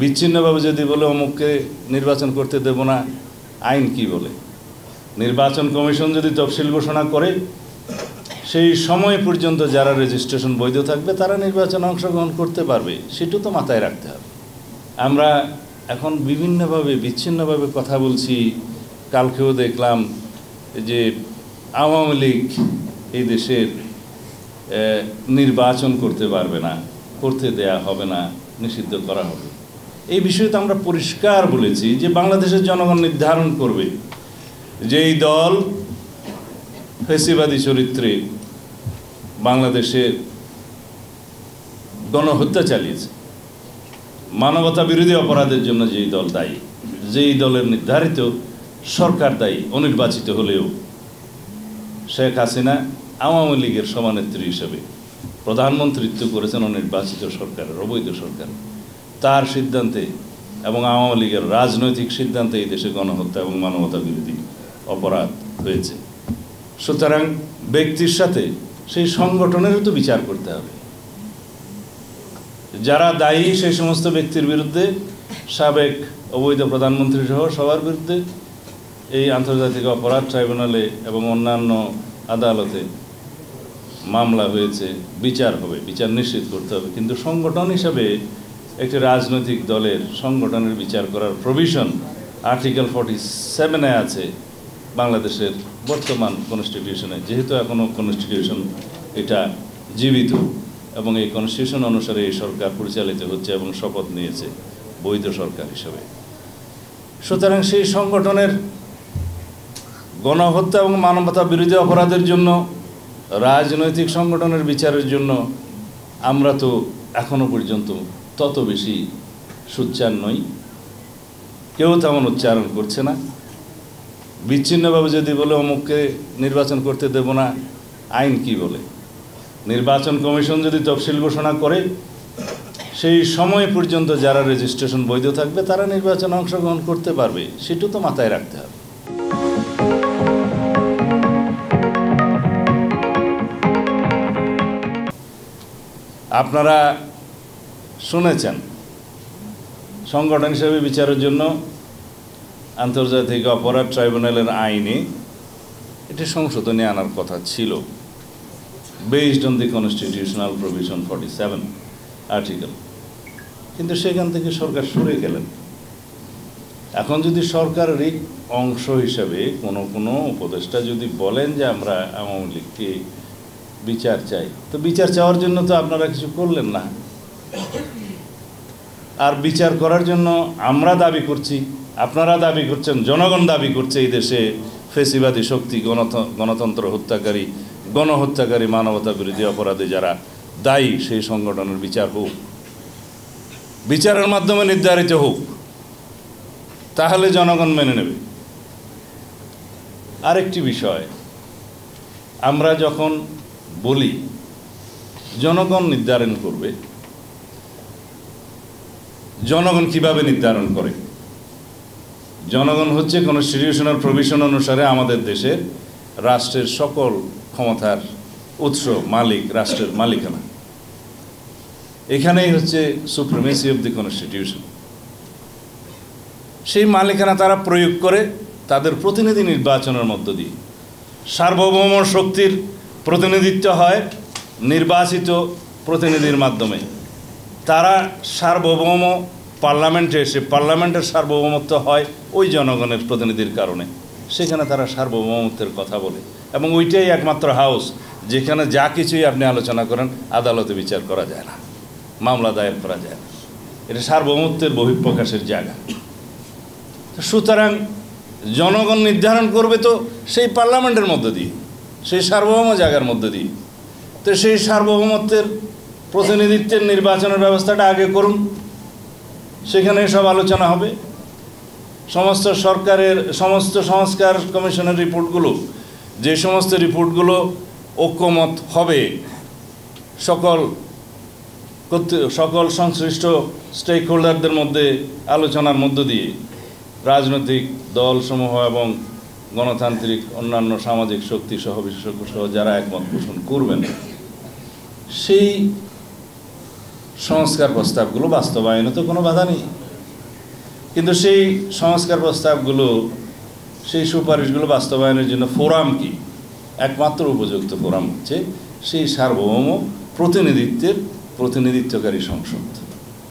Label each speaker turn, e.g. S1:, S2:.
S1: বিচ্ছিন্নভাবে যদি বলে অমুককে নির্বাচন করতে দেব না, আইন কি বলে? নির্বাচন কমিশন যদি তফসিল ঘোষণা করে সেই সময় পর্যন্ত যারা রেজিস্ট্রেশন বৈধ থাকবে তারা নির্বাচনে অংশগ্রহণ করতে পারবে, সেটা তো মাথায় রাখতে হবে। আমরা এখন বিভিন্নভাবে বিচ্ছিন্নভাবে কথা বলছি। কালকেও দেখলাম যে আওয়ামী লীগ এই দেশের নির্বাচন করতে পারবে না, করতে দেয়া হবে না, নিষিদ্ধ করা হবে। এই বিষয়ে তো আমরা পরিষ্কার বলেছি যে বাংলাদেশের জনগণ নির্ধারণ করবে যেই দল ফ্যাসিবাদী চরিত্রে বাংলাদেশে গণহত্যা চালিয়েছে, মানবতা বিরোধী অপরাধের জন্য যেই দল দায়ী, যেই দলের নির্ধারিত সরকার দায়ী অনির্বাচিত হলেও, শেখ হাসিনা আওয়ামী লীগের সভানেত্রী হিসেবে প্রধানমন্ত্রিত্ব করেছেন অনির্বাচিত সরকারের, অবৈধ সরকার, তার সিদ্ধান্তে এবং আওয়ামী লীগের রাজনৈতিক সিদ্ধান্তে এই দেশে গণহত্যা এবং মানবতা বিরোধী অপরাধ হয়েছে। সুতরাং ব্যক্তির সাথে সেই সংগঠনেরও তো বিচার করতে হবে। যারা দায়ী সেই সমস্ত ব্যক্তির বিরুদ্ধে, সাবেক অবৈধ প্রধানমন্ত্রী সহ সবার বিরুদ্ধে এই আন্তর্জাতিক অপরাধ ট্রাইব্যুনালে এবং অন্যান্য আদালতে মামলা হয়েছে, বিচার হবে, বিচার নিশ্চিত করতে হবে। কিন্তু সংগঠন হিসাবে একটি রাজনৈতিক দলের সংগঠনের বিচার করার প্রভিশন আর্টিকেল 47-এ আছে বাংলাদেশের বর্তমান কনস্টিটিউশনে। যেহেতু এখনও কনস্টিটিউশন এটা জীবিত এবং এই কনস্টিটিউশন অনুসারে এই সরকার পরিচালিত হচ্ছে এবং শপথ নিয়েছে বৈধ সরকার হিসেবে। সুতরাং সেই সংগঠনের গণহত্যা এবং মানবতা বিরোধী অপরাধের জন্য, রাজনৈতিক সংগঠনের বিচারের জন্য আমরা তো এখনো পর্যন্ত তত বেশি সোচ্চার নই, কেউ তেমন উচ্চারণ করছে না। বিচ্ছিন্নভাবে যদি বলে অমুককে নির্বাচন করতে দেব না, আইন কি বলে? নির্বাচন কমিশন যদি তফসিল ঘোষণা করে সেই সময় পর্যন্ত যারা রেজিস্ট্রেশন বৈধ থাকবে তারা নির্বাচনে অংশগ্রহণ করতে পারবে, সেটা তো মাথায় রাখতে হবে। আপনারা শুনেছেন সংগঠন হিসেবে বিচারের জন্য আন্তর্জাতিক অপরাধ ট্রাইব্যুনালের আইনে এটি সংশোধনী আনার কথা ছিল, based on the constitutional provision 47 article. কিন্তু সেখান থেকে সরকার সরে গেলেন। এখন যদি সরকারেরই অংশ হিসাবে কোনো উপদেষ্টা যদি বলেন যে আমরা আওয়ামী লীগকে বিচার চাই, তো বিচার চাওয়ার জন্য তো আপনারা কিছু করলেন না। আর বিচার করার জন্য আমরা দাবি করছি, আপনারা দাবি করছেন, জনগণ দাবি করছে এই দেশে ফ্যাসিবাদী শক্তি, গণতন্ত্র হত্যাকারী, গণহত্যাকারী, মানবতা বিরোধী অপরাধে যারা দায়ী সেই সংগঠনের বিচার হোক, বিচারের মাধ্যমে নির্ধারিত হোক, তাহলে জনগণ মেনে নেবে। আরেকটি বিষয়, আমরা যখন বলি জনগণ নির্ধারণ করবে, জনগণ কিভাবে নির্ধারণ করে? জনগণ হচ্ছে কনস্টিটিউশনাল প্রভিশন অনুসারে আমাদের দেশের রাষ্ট্রের সকল ক্ষমতার উৎস, মালিক, রাষ্ট্রের মালিকানা। এখানেই হচ্ছে সুপ্রিমেসি অব দি কনস্টিটিউশন। সেই মালিকানা তারা প্রয়োগ করে তাদের প্রতিনিধি নির্বাচনের মধ্য দিয়ে। সার্বভৌম শক্তির প্রতিনিধিত্ব হয় নির্বাচিত প্রতিনিধির মাধ্যমে। তারা সার্বভৌম পার্লামেন্টে এসে, পার্লামেন্টের সার্বভৌমত্ব হয় ওই জনগণের প্রতিনিধির কারণে। সেখানে তারা সার্বভৌমত্বের কথা বলে এবং ওইটাই একমাত্র হাউস যেখানে যা কিছুই আপনি আলোচনা করেন আদালতে বিচার করা যায় না, মামলা দায়ের করা যায় না। এটা সার্বভৌমত্বের বহিঃপ্রকাশের জায়গা। সুতরাং জনগণ নির্ধারণ করবে তো সেই পার্লামেন্টের মধ্য দিয়ে, সেই সার্বভৌম জায়গার মধ্য দিয়ে। তো সেই সার্বভৌমত্বের প্রতিনিধিত্বের নির্বাচনের ব্যবস্থাটা আগে করুন, সেখানে সব আলোচনা হবে। সমস্ত সরকারের সমস্ত সংস্কার কমিশনের রিপোর্টগুলো, যে সমস্ত রিপোর্টগুলো ঐক্যমত হবে সকল সংশ্লিষ্ট স্টেক হোল্ডারদের মধ্যে আলোচনার মধ্য দিয়ে, রাজনৈতিক দলসমূহ এবং গণতান্ত্রিক অন্যান্য সামাজিক শক্তি সহ বিশেষজ্ঞ সহ যারা একমত পোষণ করবেন, সেই সংস্কার প্রস্তাবগুলো বাস্তবায়নে তো কোনো বাধা নেই। কিন্তু সেই সংস্কার প্রস্তাবগুলো, সেই সুপারিশগুলো বাস্তবায়নের জন্য ফোরাম কি? একমাত্র উপযুক্ত ফোরাম হচ্ছে সেই সার্বভৌম প্রতিনিধিত্বকারী সংসদ।